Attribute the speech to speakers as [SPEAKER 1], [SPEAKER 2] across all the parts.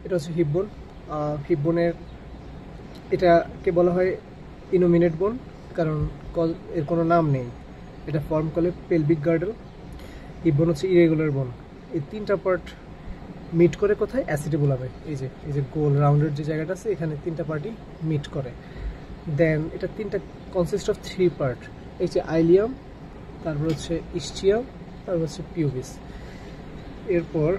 [SPEAKER 1] এটা হচ্ছে হিপ বোন। হিপ বোনের এটাকে বলা হয় ইনোমিনেট বোন, কারণ এর কোনো নাম নেই। এটা ফর্ম করে পেলভিক গার্ডেল। হিপ বোন হচ্ছে ইরেগুলার বোন। এই তিনটা পার্ট মিট করে কোথায়? অ্যাসিটেবুলামে। এই যে গোল রাউন্ডের যে জায়গাটা আছে, এখানে তিনটা পার্টই মিট করে। দেন এটা তিনটা কনসিস্ট অফ 3 পার্ট। এই যে আইলিয়াম, তারপর হচ্ছে ইস্চিয়াম, তারপর হচ্ছে পিউবিস। এরপর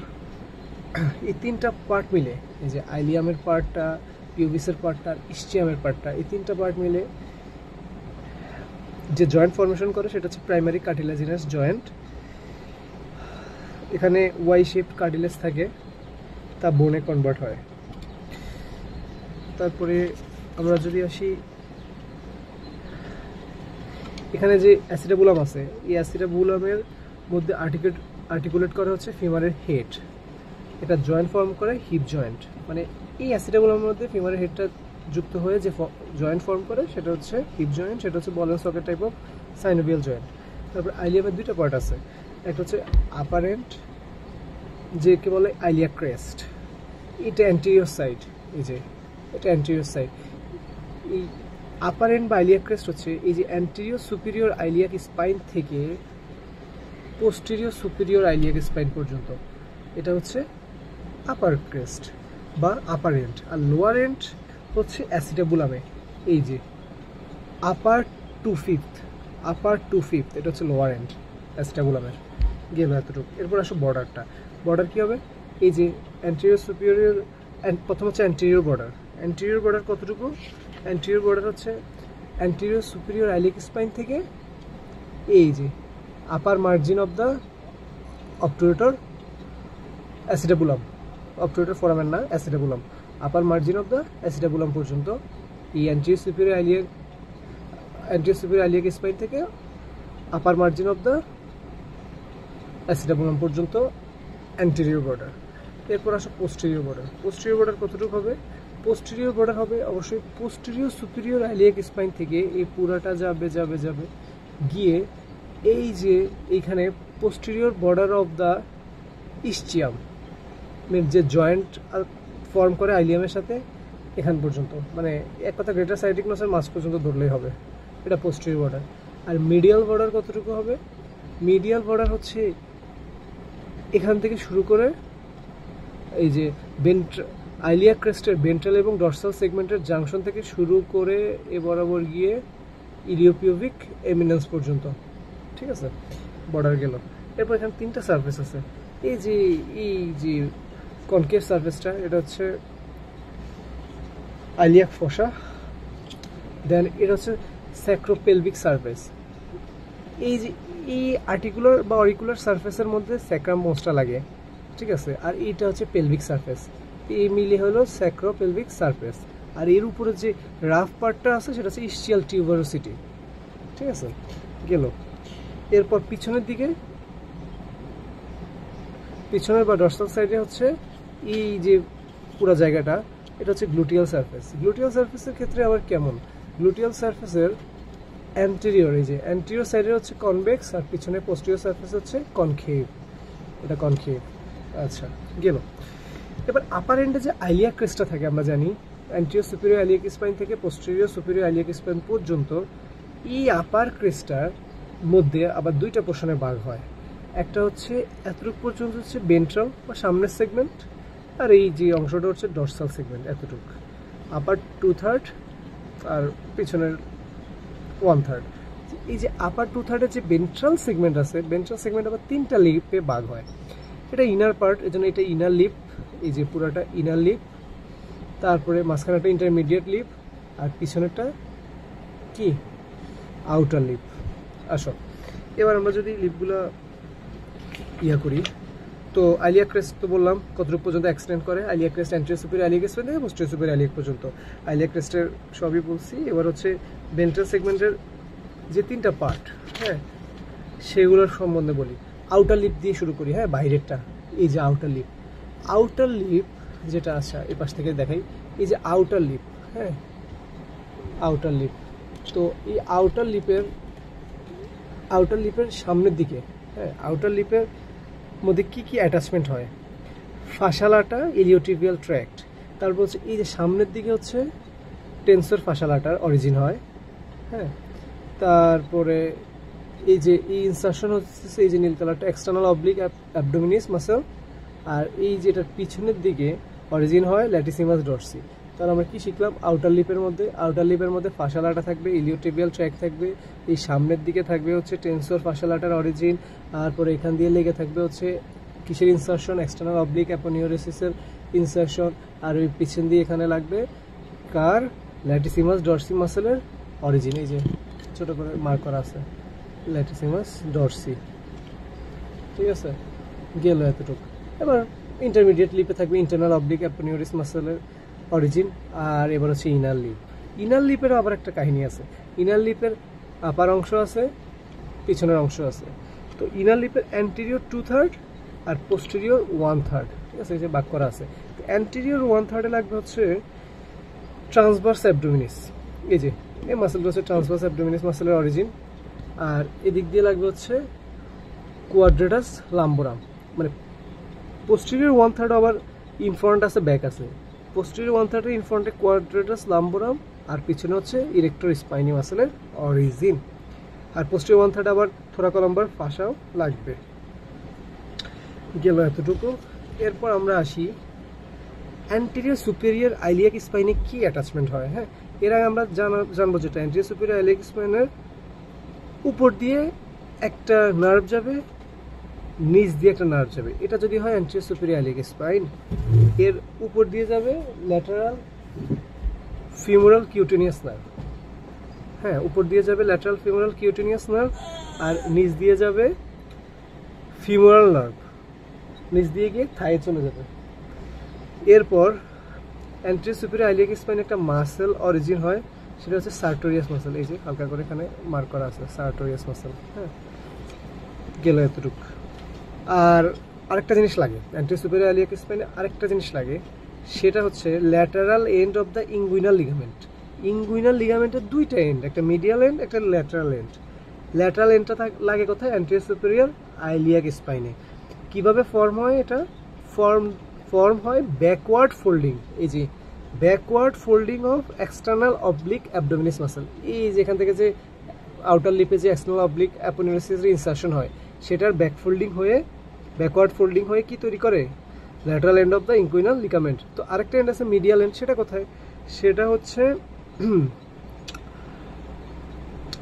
[SPEAKER 1] এই তিনটা পার্ট মিলে, এই যে আইলিয়ামের পার্টটা, পিউবিসের পার্টটা, ইস্চিয়ামের পার্টটা, এই তিনটা পার্ট মিলে যে জয়েন্ট ফর্মেশন করে সেটা হচ্ছে প্রাইমারি কার্টিলেজিনাস জয়েন্ট। এখানে ওয়াই শেপ কার্টিলেজ থাকে, তা বোনে কনভার্ট হয়। তারপরে আমরা যদি আসি, এখানে যে অ্যাসিটাবুলাম আছে, এই অ্যাসিটাবুলামের মধ্যে আর্টিকুলেট করা হচ্ছে ফিমারের হেড। এটা জয়েন্ট ফর্ম করে হিপ জয়েন্ট। মানে এই অ্যাসিটাবুলামের মধ্যে ফিমারের হেডটা যুক্ত হয়ে যে জয়েন্ট ফর্ম করে সেটা হচ্ছে হিপ জয়েন্ট, সেটা হচ্ছে ball and socket type of synovial joint. তারপর আইলিয়ামের দুইটা পার্ট আছে, একটা হচ্ছে আপার এন্ড, যে কে বলে আইলিয়া ক্রেস্ট। এটা অ্যান্টেরিয়র সাইড, এই যে এটা অ্যান্টেরিয়র সাইড। এই আপার এন্ড বা আইলিয়াক ক্রেস্ট হচ্ছে এই যে অ্যান্টেরিয়র সুপিরিয়র আইলিয়াক স্পাইন থেকে পোস্টেরিয়র সুপিরিয়র আইলিয়াক স্পাইন পর্যন্ত, এটা হচ্ছে আপার ক্রেস্ট বা আপার এন্ড। আর লোয়ার এন্ড হচ্ছে অ্যাসিটাবুলামে, এই যে আপার টু ফিফথ, এটা হচ্ছে লোয়ার এন্ড অ্যাসিটাবুলামের। গেল এতটুকু। এরপর আসো বর্ডারটা। বর্ডার কী হবে? এই যে অ্যান্টেরিয়র সুপিরিয়র, প্রথম হচ্ছে অ্যান্টেরিয়র বর্ডার কতটুকু? অ্যান্টেরিয়র বর্ডার হচ্ছে অ্যান্টেরিয়র সুপিরিয়র আইলিয়াক স্পাইন থেকে এই যে upper margin of the obturator acetabulum, obturator foramen না, acetabulum, upper margin of the acetabulum পর্যন্ত। এই অ্যান্টেরিয়র সুপিরিয়র আইলিয়াক স্পাইন থেকে upper margin of the acetabulum পর্যন্ত অ্যান্টেরিয়র বর্ডার। এরপর আসো পোস্টেরিয়র বর্ডার কতটুকু হবে? পোস্টেরিয়র বর্ডার হবে অবশ্যই পোস্টেরিয়র সুপিরিয়র আইলিয়াক স্পাইন থেকে এই পুরাটা যাবে গিয়ে এই যে এইখানে পোস্টেরিয়র বর্ডার অফ দ্য ইস্চিয়াম, যে জয়েন্ট ফর্ম করে আইলিয়ামের সাথে, এখান পর্যন্ত। মানে এক কথা গ্রেটার সাইটিকনোসের মাঝ পর্যন্ত ধরলেই হবে, এটা পোস্টেরিয়র বর্ডার। আর মিডিয়াল বর্ডার কতটুকু হবে? মিডিয়াল বর্ডার হচ্ছে এখান থেকে শুরু করে এই যে আইলিয়াক ক্রেস্টের ভেন্ট্রাল এবং ডর্সাল সেগমেন্টের জাংশন থেকে শুরু করে এ বরাবর গিয়ে ইলিওপিউবিক এমিনেন্স পর্যন্ত। ঠিক আছে, বর্ডার গেল। এরপর এখানে তিনটা সারফেস আছে। এই যে কনকেভ সারফেসটা, এটা হচ্ছে আইলিয়াক ফসা। দেন এটা হচ্ছে স্যাক্রোপেলভিক সারফেস। এই যে এই আর্টিকুলার বা অরিকুলার সারফেসের মধ্যে স্যাক্রাম মোস্টা লাগে, ঠিক আছে। আর এইটা হচ্ছে পেলভিক সারফেস, এই মিলে হলো স্যাক্রোপেলভিক সারফেস। আর এর উপরে যে রাফ পার্টটা আছে সেটা হচ্ছে ইস্চিয়াল টিউবারোসিটি। ঠিক আছে, গেল। এরপর পিছনের দিকে, পিছনের বা ডর্সাল সাইডে হচ্ছে এই যে পুরো জায়গাটা, এটা হচ্ছে গ্লুটিয়াল সারফেস। গ্লুটিয়াল সারফেসের ক্ষেত্রে আবার কেমন? গ্লুটিয়াল সারফেসের অ্যান্টেরিয়র, এই যে অ্যান্টেরিয়র সাইডে হচ্ছে কনভেক্স, আর পিছনে পোস্টেরিয়র সারফেস হচ্ছে কনকেভ, এটা কনকেভ। আচ্ছা, গেল। এবার আপার এন্ডে যে আইলিয়াক ক্রেস্টটা থাকে আমরা জানি, অ্যান্টেরিয়র সুপিরিয়র আইলিয়াক স্পাইন থেকে পোস্টেরিয়র সুপিরিয়র আইলিয়াক স্পাইন পর্যন্ত, এই আপার ক্রেস্টটার মধ্যে আবার দুইটা পোর্শনে ভাগ হয়। একটা হচ্ছে এতটুকু পর্যন্ত হচ্ছে ভেন্ট্রাল বা সামনের সেগমেন্ট, আর এই যে অংশটা হচ্ছে ডর্সাল সেগমেন্ট, এতটুকু। আপার 2/3 আর পিছনের 1/3। এই যে আপার 2/3 যে ভেন্ট্রাল সেগমেন্ট আছে, ভেন্ট্রাল সেগমেন্ট আবার তিনটা লিপে ভাগ হয়। এটা ইনার পার্ট, এই জন্য এটা ইনার লিপ, এই যে পুরাটা ইনার লিপ, তারপরে মাঝখানেটা ইন্টারমিডিয়েট লিপ, আর পিছনেরটা কি আউটার লিপ। আসো এবার আমরা যদি লিপগুলো করি, তো আইলিয়াক ক্রেস্ট তো বললাম কতটুকু পর্যন্ত এক্সটেন্ড করে। Iliac crest anterior superior iliac spine থেকে পোস্টেরিয়র সুপিরিয়র আইলিয়াক পর্যন্ত। আইলিয়াক ক্রেস্টের সবই বলছি। এবার হচ্ছে ভেন্ট্রাল সেগমেন্টের যে তিনটা পার্ট, হ্যাঁ, সেগুলোর সম্বন্ধে বলি। আউটার লিপ দিয়ে শুরু করি, হ্যাঁ, বাইরেরটা। এই যে আউটার লিপ যেটা আছে, এই পাশ থেকে দেখাই, এই যে আউটার লিপ, হ্যাঁ, আউটার লিপ। তো এই আউটার লিপের সামনের দিকে, হ্যাঁ, আউটার লিপের মধ্যে কি অ্যাটাচমেন্ট হয়? ফাসালাটা ইলিওটিবিয়াল ট্র্যাক্ট। তারপর হচ্ছে এই যে সামনের দিকে হচ্ছে টেন্সর ফাসালাটার অরিজিন হয়, হ্যাঁ। তারপরে এই যে এই ইনসারশন হচ্ছে এই যে নীল কালারটা এক্সটার্নাল অবলিক অ্যাবডোমিনিস মাসল, আর এই যেটার পিছনের দিকে অরিজিন হয় ল্যাটিসিমাস ডরসি। তাহলে আমরা কি শিখলাম? আউটার লিপের মধ্যে ফাসালাটা থাকবে, ইলিওটিবিয়াল ট্র্যাক্ট থাকবে, এই সামনের দিকে থাকবে হচ্ছে টেন্সর ফাসালাটার অরিজিন, তারপরে এখান দিয়ে লেগে থাকবে হচ্ছে কিসের ইনসারশন? এক্সটার্নাল অবলিক অ্যাপোনিউরেসিসের ইনসারশন, আর ওই পিছন দিয়ে এখানে লাগবে কার? ল্যাটিসিমাস ডরসি মাসেলের অরিজিন। এই যে ছোট করে মার্ক করা আছে ল্যাটিসিমাস ডরসি, ঠিক আছে, গেল এতটুকু। এবার ইন্টারমিডিয়েট লিপে থাকবে ইন্টারনাল অবলিক অ্যাপোনিউরিস মাসেলের অরিজিন, আর এবার হচ্ছে ইনার লিপ। ইনার লিপেরও আবার একটা কাহিনী আছে। ইনার লিপের আপার অংশ আছে, পিছনের অংশ আছে। তো ইনার লিপের অ্যান্টেরিয়র 2/3 আর পোস্টেরিয়র 1/3, ঠিক আছে, এই যে বাক করা আছে। অ্যান্টেরিয়র 1/3 লাগবে হচ্ছে ট্রান্সভার্স অ্যাবডোমিনিস, এই যে এই মাসেলটা হচ্ছে ট্রান্সভার্স অ্যাবডোমিনিস মাসেলের অরিজিন, আর এদিক দিয়ে লাগবে হচ্ছে কোয়াড্রেটাস লাম্বোরাম। মানে পোস্টেরিয়র 1/3 আবার ইনফ্রন্ট আছে, ব্যাক আছে। পোস্টেরিয়র 1/3 ইনফ্রন্টে কোয়াড্রেটাস লাম্বোরাম, আর পিছনে হচ্ছে ইরেক্টর স্পাইনি মাসেলের অরিজিন, আর পোস্টেরিয়র 1/3 আবার থোরাকোলাম্বার ফাসাও লাগবে। গেল এতটুকু। এরপর আমরা আসি অ্যান্টেরিয়র সুপিরিয়র আইলিয়াক স্পাইনে কি অ্যাটাচমেন্ট হয়। হ্যাঁ, এর আগে আমরা জানবো যেটা অ্যান্টেরিয়র সুপিরিয়র আইলিয়াক স্পাইনের উপর দিয়ে একটা নার্ভ যাবে, নিচ দিয়ে একটা নার্ভ যাবে। এটা যদি হয় অ্যান্টেরিয়র সুপিরিয়র আইলিয়াক স্পাইন, এর উপর দিয়ে যাবে ল্যাটারাল ফিমোরাল কিউটেনিয়াস নার্ভ। হ্যাঁ, উপর দিয়ে যাবে ল্যাটারাল ফিমোরাল কিউটেনিয়াস নার্ভ, আর নিচ দিয়ে যাবে ফিমোরাল নার্ভ, নিচ দিয়ে গিয়ে থাইয়ে চলে যাবে। এরপর অ্যান্টেরিয়র সুপিরিয়র আইলিয়াক স্পাইন একটা মাসেল অরিজিন হয়, সেটা হচ্ছে সার্টোরিয়াস মাসেল। এই যে হালকা করে এখানে মার্ক করা আছে সার্টোরিয়াস মাসেল। হ্যাঁ, গেল এতটুকু। আর আরেকটা জিনিস লাগে অ্যান্টেরিয়র সুপিরিয়র আইলিয়াক স্পাইনে, আরেকটা জিনিস লাগে, সেটা হচ্ছে lateral end of the inguinal ligament. Inguinal লিগামেন্টের দুইটা এন্ড, একটা মিডিয়াল এন্ড, একটা ল্যাটারাল এন্ড। ল্যাটারাল এন্ডটা লাগে কোথায়? অ্যান্টেরিয়র সুপিরিয়র আইলিয়াক স্পাইনে। কিভাবে ফর্ম হয়? এটা ফর্ম হয় ব্যাকওয়ার্ড ফোল্ডিং। এই যে backward folding of external oblique abdominis muscle. এই যেখান থেকে যে আউটার লিপে যে এক্সটার্নাল অবলিক অ্যাপোনিউরেসিসের ইনসারশন হয়, সেটার ব্যাকওয়ার্ড ফোল্ডিং হয়ে কি তৈরি করে? Lateral end of the inguinal ligament. তো আরেকটা এন্ড আছে মিডিয়াল এন্ড, সেটা কোথায়? সেটা হচ্ছে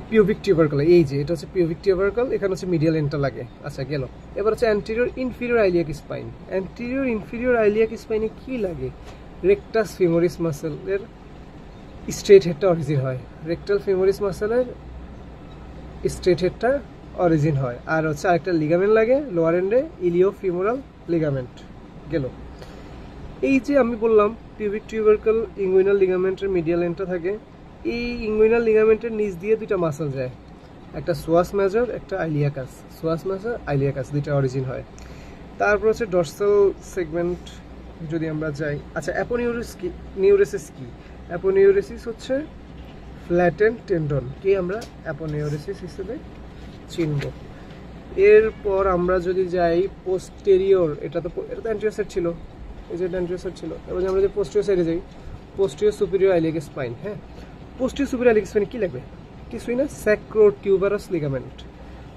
[SPEAKER 1] পিউবিক টিউবারকল। এই যে এটা হচ্ছে পিউবিক টিউবারকল, এখানে হচ্ছে মিডিয়াল এন্ডটা লাগে। আচ্ছা, গেল। এবার হচ্ছে anterior inferior iliac spine. Anterior inferior iliac স্পাইনে কি লাগে? রেকটাস ফিমোরিস মাসেলের স্ট্রেট হেডটা অরিজিন হয়, রেকটাল ফিমোরিস মাসেলের স্ট্রেট হেডটা অরিজিন হয়। আর হচ্ছে আরেকটা লিগামেন্ট লাগে লোয়ার এন্ডে, ইলিও ফিমোরাল লিগামেন্ট। গেল। এই যে আমি বললাম পিউবিক টিউবারকল ইঙ্গুইনাল লিগামেন্টের মিডিয়াল এন্ডটা থাকে, এই ইঙ্গুইনাল লিগামেন্টের নিচ দিয়ে দুইটা মাসেল যায়, একটা সোয়াস মেজর, একটা আইলিয়াকাস। সোয়াস মেজর, আইলিয়াকাস, দুইটা অরিজিন হয়। তারপর হচ্ছে ডর্সাল সেগমেন্ট যদি আমরা যাই। আচ্ছা, অ্যাপোনিউরেসিস কি? অ্যাপোনিউরেসিস হচ্ছে ফ্ল্যাটেন্ড টেন্ডন, কি আমরা অ্যাপোনিউরেসিস হিসেবে চিনব। এরপর আমরা যদি যাই পোস্টেরিয়র, এটা তো অ্যান্টেরিয়র সাইড ছিল, এই যে অ্যান্টেরিয়র সাইড ছিল। এবার আমরা যদি পোস্টেরিয়র সাইডে যাই, পোস্টেরিয়র সুপিরিয়র আইলিয়াক স্পাইন। হ্যাঁ, পোস্টেরিয়র সুপিরিয়র আইলিয়াক স্পাইনে কি লাগবে? কিছুই না, স্যাক্রোটিউবারাস লিগামেন্ট।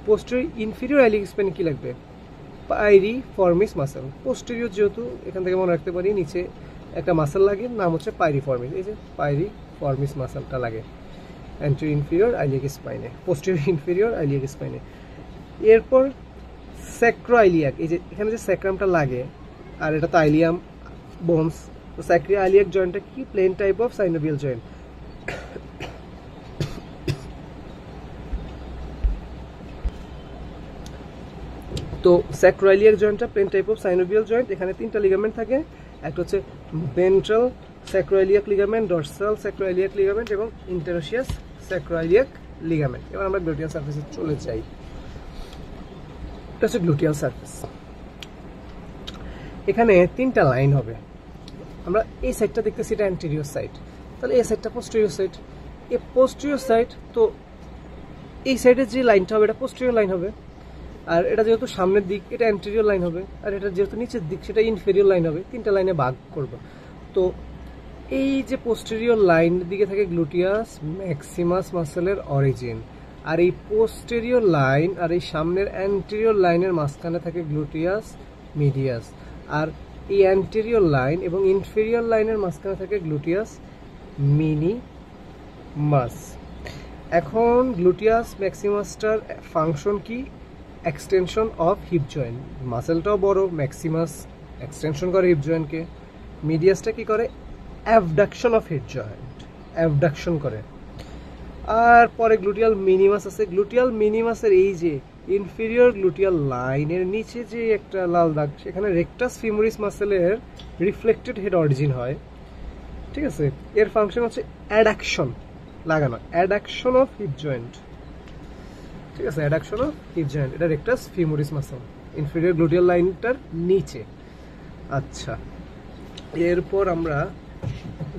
[SPEAKER 1] পোস্টেরিয়র ইনফিরিয়র আইলিয়াক স্পাইনে কি লাগবে? Piriformis muscle. পোস্টেরিয়র যেহেতু, এখান থেকে মনে রাখতে পারি নিচে একটা মাসেল লাগে, নাম হচ্ছে পাইরিফর্মিস। এই যে পাইরিফর্মিস মাসেলটা লাগে অ্যান্টেরিয়র ইনফিরিয়র আইলিয়াক স্পাইনে, পোস্টেরিয়র ইনফিরিয়র আইলিয়াক স্পাইনে। এরপর স্যাক্রো আইলিয়াক, এই যে এখানে যে স্যাক্রামটা লাগে, আর এটা তো আইলিয়াম বোনস। তো স্যাক্রো আইলিয়াক জয়েন্টটা কি? Plane type of synovial joint. তো স্যাক্রোইলিয়াক জয়েন্টটা plane type of synovial joint. এখানে তিনটা লিগামেন্ট থাকে, একটা হচ্ছে ventral sacroiliac ligament, dorsal sacroiliac ligament এবং ইন্টারোশিয়াস স্যাক্রোইলিয়াক লিগামেন্ট। এবার আমরা গ্লুটিয়াল সারফেসে চলে যাই। এটা হচ্ছে গ্লুটিয়াল সারফেস। এখানে তিনটা লাইন হবে। আমরা এই সাইডটা দেখতেছি, এটা অ্যান্টেরিয়র সাইড, তাহলে এই সাইডটা পোস্টেরিয়র সাইড। এই পোস্টেরিয়র সাইড, তো এই সাইডের যে লাইনটা হবে এটা পোস্টেরিয়র লাইন হবে। আর এটা যেহেতু সামনের দিক এটা অ্যান্টেরিয়র লাইন হবে, আর এটা যেহেতু নিচের দিক সেটা ইনফেরিয়র লাইন হবে, 3টা লাইনে ভাগ করবো। তো এই যে পোস্টেরিয়র লাইন দিকে থাকে গ্লুটিয়াস ম্যাক্সিমাস মাসেলের অরিজিন, আর এই পোস্টেরিয়র লাইন আর এই সামনের অ্যান্টেরিয়র লাইনের মাঝখানে থাকে গ্লুটিয়াস মিডিয়াস, আর এই অ্যান্টেরিয়র লাইন এবং ইনফেরিয়র লাইনের মাঝখানে থাকে গ্লুটিয়াস মিনিমাস। এখন গ্লুটিয়াস ম্যাক্সিমাসটার ফাংশন কি? এক্সটেনশন অফ হিপ জয়েন্ট, মাসেলটাও বড়, ম্যাক্সিমাস এক্সটেনশন করে হিপ জয়েন্টকে, মিডিয়াসটা কি করে? Abduction of hip joint, abduction করে। আর পরে গ্লুটিয়াল মিনিমাস আছে। গ্লুটিয়াল মিনিমাসের এই যে ইনফেরিয়র গ্লুটিয়াল লাইনের নিচে যে একটা লাল দাগ, সেখানে rectus femoris মাসেলের reflected head origin হয়, ঠিক আছে? এর ফাংশন হচ্ছে অ্যাডাকশন, লাগানো, অ্যাডাকশন অফ হিপ জয়েন্ট, ঠিক আছে? অ্যাডাকশন অফ হিপ জয়েন্ট, এটা rectus femoris muscle inferior gluteal লাইনটার নিচে। আচ্ছা, এরপর আমরা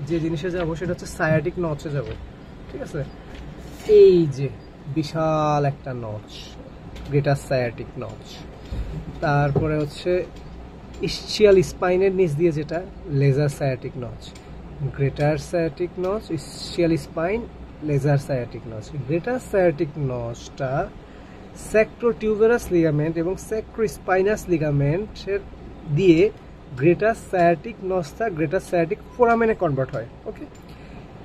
[SPEAKER 1] যে জিনিসে যাব সেটা হচ্ছে সায়াটিক নচে যাব, ঠিক আছে? এই যে বিশাল একটা নচ, গ্রেটার সায়াটিক নচ। তারপরে হচ্ছে ইসচিয়াল স্পাইনের নিচ দিয়ে যেটা lesser sciatic notch, greater sciatic notch, ischial spine, lesser sciatic notch. Greater sciatic নচটা স্যাক্রোটিউবেরাস লিগামেন্ট এবং স্যাক্রোস্পাইনাস লিগামেন্টের দিয়ে গ্রেটার সায়াটিক নচটা গ্রেটার সায়াটিক ফোরামেনে কনভার্ট হয়। ওকে,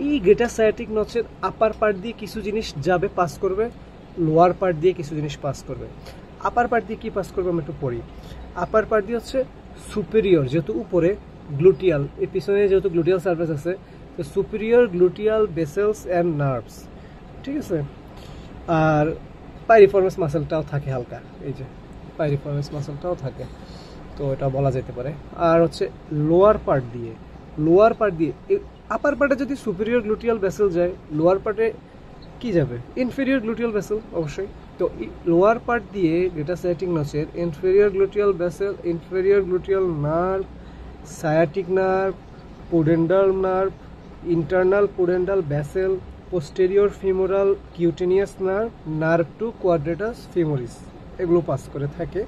[SPEAKER 1] এই গ্রেটার সায়াটিক নচের আপার পার্ট দিয়ে কিছু জিনিস যাবে, পাস করবে, লোয়ার পার্ট দিয়ে কিছু জিনিস পাস করবে। আপার পার্ট দিয়ে কি পাস করবে আমি একটু পড়ি। আপার পার্ট দিয়ে হচ্ছে সুপেরিয়র, যেহেতু উপরে গ্লুটিয়াল, এর পিছনে যেহেতু গ্লুটিয়াল সার্ফেস আছে, তো superior gluteal vessels and nerves, ঠিক আছে? আর পাইরিফর্মাস মাসেলটাও থাকে হালকা, এই যে পাইরিফর্মাস মাসেলটাও থাকে, তো এটা বলা যেতে পারে। আর হচ্ছে লোয়ার পার্ট দিয়ে, লোয়ার পার্ট দিয়ে আপার পার্টে যদি সুপেরিয়র গ্লুটিয়াল ভেসেল যায়, লোয়ার পার্টে কি যাবে? ইনফেরিয়র গ্লুটিয়াল ভেসেল অবশ্যই। তো লোয়ার পার্ট দিয়ে গ্রেটার সায়াটিক নচের inferior gluteal vessel, inferior gluteal nerve, sciatic nerve, pudendal nerve, internal pudendal vessel, posterior femoral cutaneous nerve, nerve to quadratus femoris, এগুলো pass করে থাকে।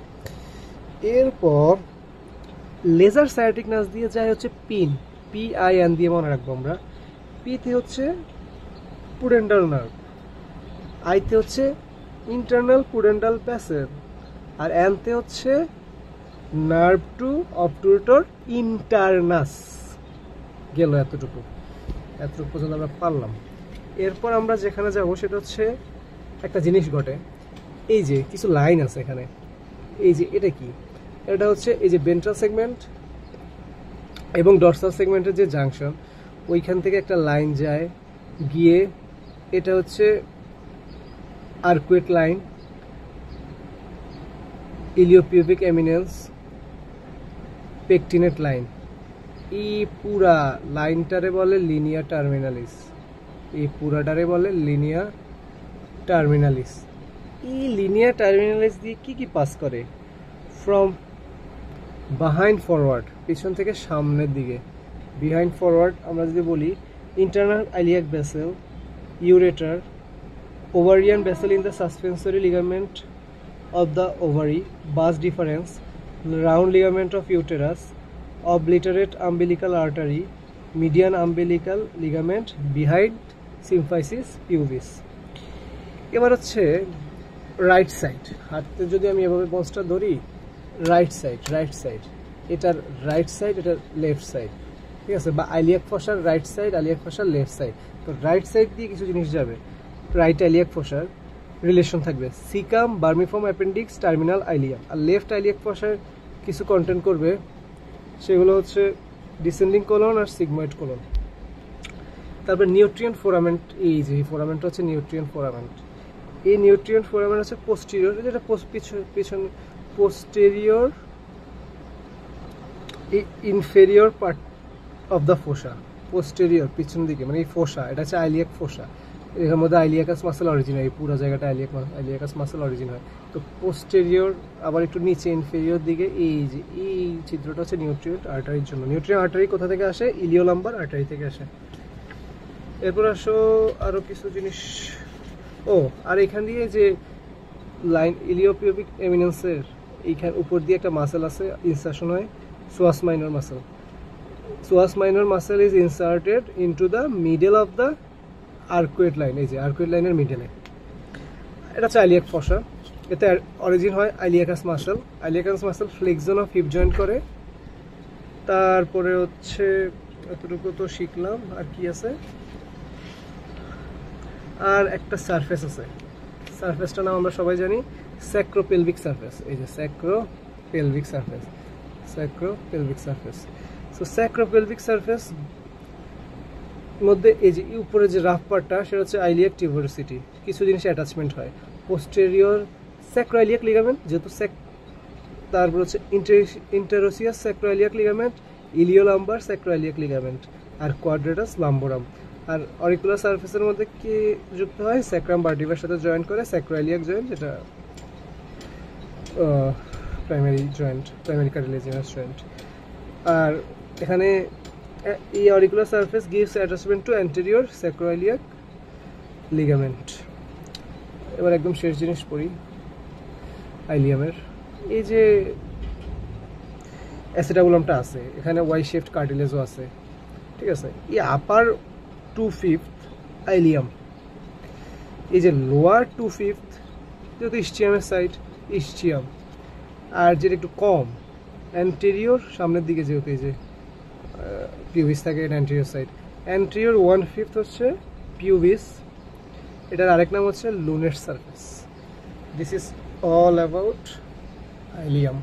[SPEAKER 1] এরপর লেজার সায়াটিক নার্ভ দিয়ে যায় হচ্ছে পিন, PIN দিয়ে মনে রাখবো আমরা। পিতে হচ্ছে পুডেন্ডাল নার্ভ, আইতে হচ্ছে ইন্টারনাল পুডেন্ডাল ভেসেল, আর এনতে হচ্ছে নার্ভ টু অবটুরেটর ইন্টারনাস। গেল এতটুকু পর্যন্ত আমরা পারলাম। এরপর আমরা যেখানে যাব সেটা হচ্ছে একটা জিনিস ঘটে, এই যে কিছু লাইন আছে এখানে, এই যে এটা কি? এটা হচ্ছে এই যে ভেন্ট্রাল সেগমেন্ট এবং ডরসাল সেগমেন্টের যে জাংশন, ওইখান থেকে একটা লাইন যায় গিয়ে, এটা হচ্ছে arcuate line, iliopubic eminence, pectinate line. এই পুরা লাইনটারে বলে লিনিয়া টার্মিনালিস, এই পুরাটারে বলে লিনিয়া টার্মিনালিস। এই লিনিয়া টার্মিনালিস দিয়ে কি কি পাস করে? ফ্রম বিহাইন্ড ফরওয়ার্ড, পিছন থেকে সামনের দিকে, বিহাইন্ড ফরওয়ার্ড আমরা যদি বলি, internal iliac vessel, ureter, ovarian vessel in the suspensory ligament of the ovary, vas deferens, round ligament of uterus, obliterate umbilical artery, median umbilical ligament behind symphysis pubis। এবার হচ্ছে right side, হাতে যদি আমি এভাবে বক্সটা ধরি, রাইট সাইড, এটার right side, এটার লেফট সাইড, ঠিক আছে? বা আইলিয়াক ফসার রাইট সাইড, আইলিয়াক ফসার লেফট সাইড। তো রাইট সাইড দিয়ে কিছু জিনিস যাবে, রাইট আইলিয়াক ফসার রিলেশন থাকবে caecum, vermiform appendix, terminal ileum. আর লেফট আইলিয়াক ফসার কিছু কন্টেন্ট করবে, সেগুলো হচ্ছে ডিসেন্ডিং কোলন আর সিগময়েড কোলন। তারপর নিউট্রিয়েন্ট ফোরামেন্ট, এই যে ফোরামেন্ট হচ্ছে নিউট্রিয়েন্ট ফোরামেন্ট। এই নিউট্রিয়েন্ট ফোরামেন্ট হচ্ছে পোস্টেরিয়র, যেটা পিছন posterior inferior part of the ফোসা, posterior পিছন দিকে, মানে এই ফোসা, এটা হচ্ছে আইলিয়াক ফোসা। এর মধ্যে আইলিয়াকাস মাসেল অরিজিন হয়, এই পুরো জায়গাটা আইলিয়াকাস মাসেল অরিজিন হয়। তো পোস্টেরিয়র আবার একটু নিচে ইনফেরিয়র দিকে, এই যে এই চিত্রটা হচ্ছে নিউট্রিয়েন্ট আর্টারির জন্য। নিউট্রিয়েন্ট আর্টারি কোথা থেকে আসে? ইলিওলাম্বার আর্টারি থেকে আসে। এরপর আসো আরও কিছু জিনিস। ও আর এখান দিয়ে যে লাইন ইলিওপিউবিক এমিনেন্সের এইখানে উপর দিয়ে একটা মাসেল আছে, ইনসার্শন হয় psoas minor muscle. Psoas minor muscle is inserted into the middle of the arcuate line, এই যে আর্কুয়েট লাইনের মিডলে। এটা হচ্ছে আইলিয়াক ফসা, এতে অরিজিন হয় iliacus muscle. Iliacus muscle flexion of hip joint করে। তারপরে হচ্ছে এতটুকু তো শিখলাম, আর কি আছে, আর একটা সারফেস আছে, সারফেসটার নাম আমরা সবাই জানি স্যাক্রোপেলভিক সারফেস। এই যে স্যাক্রোপেলভিক সারফেস, স্যাক্রোপেলভিক সারফেস। সো স্যাক্রোপেলভিক সারফেস মধ্যে এই যে উপরে যে রাফ পার্টটা সেটা হচ্ছে আইলিয়াক টিউবারসিটি, কিছু জিনিস অ্যাটাচমেন্ট হয়। পোস্টেরিয়র স্যাক্রোআইলিয়াক লিগামেন্ট যেহেতু তারপর হচ্ছে ইন্টারোসিয়াস স্যাক্রোআইলিয়াক লিগামেন্ট, ইলিওলাম্বার স্যাক্রোআইলিয়াক লিগামেন্ট, আর কোয়াড্রেটাস লাম্বোরাম। আর অরিকুলার সারফেসের মধ্যে কি যুক্ত হয়, স্যাক্রাম ভার্টিব্রার সাথে জয়েন করে স্যাক্রোআইলিয়াক জয়েন্ট, যেটা primary joint, primary cartilaginous joint. আর এখানে এই auricular surface gives attachment to anterior sacroiliac ligament. এবার একদম শেষ জিনিস পড়ি আইলিয়ামের। এই যে অ্যাসিটাবুলামটা আছে, এখানে ওয়াই শেপড কার্টিলেজও আছে, ঠিক আছে। এই আপার 2/5 আইলিয়াম, এই যে লোয়ার 2/5 যেহেতু ইস্চিয়ামের সাইড, ইস্চিয়াম। আর যেটা একটু কম অ্যান্টেরিয়র সামনের দিকে, যেহেতু এই যে পিউবিস থাকে, এটা অ্যান্টেরিয়র সাইড। অ্যান্টেরিয়র 1/5 হচ্ছে পিউবিস, এটার আরেক নাম হচ্ছে lunate surface. This is all about ileum.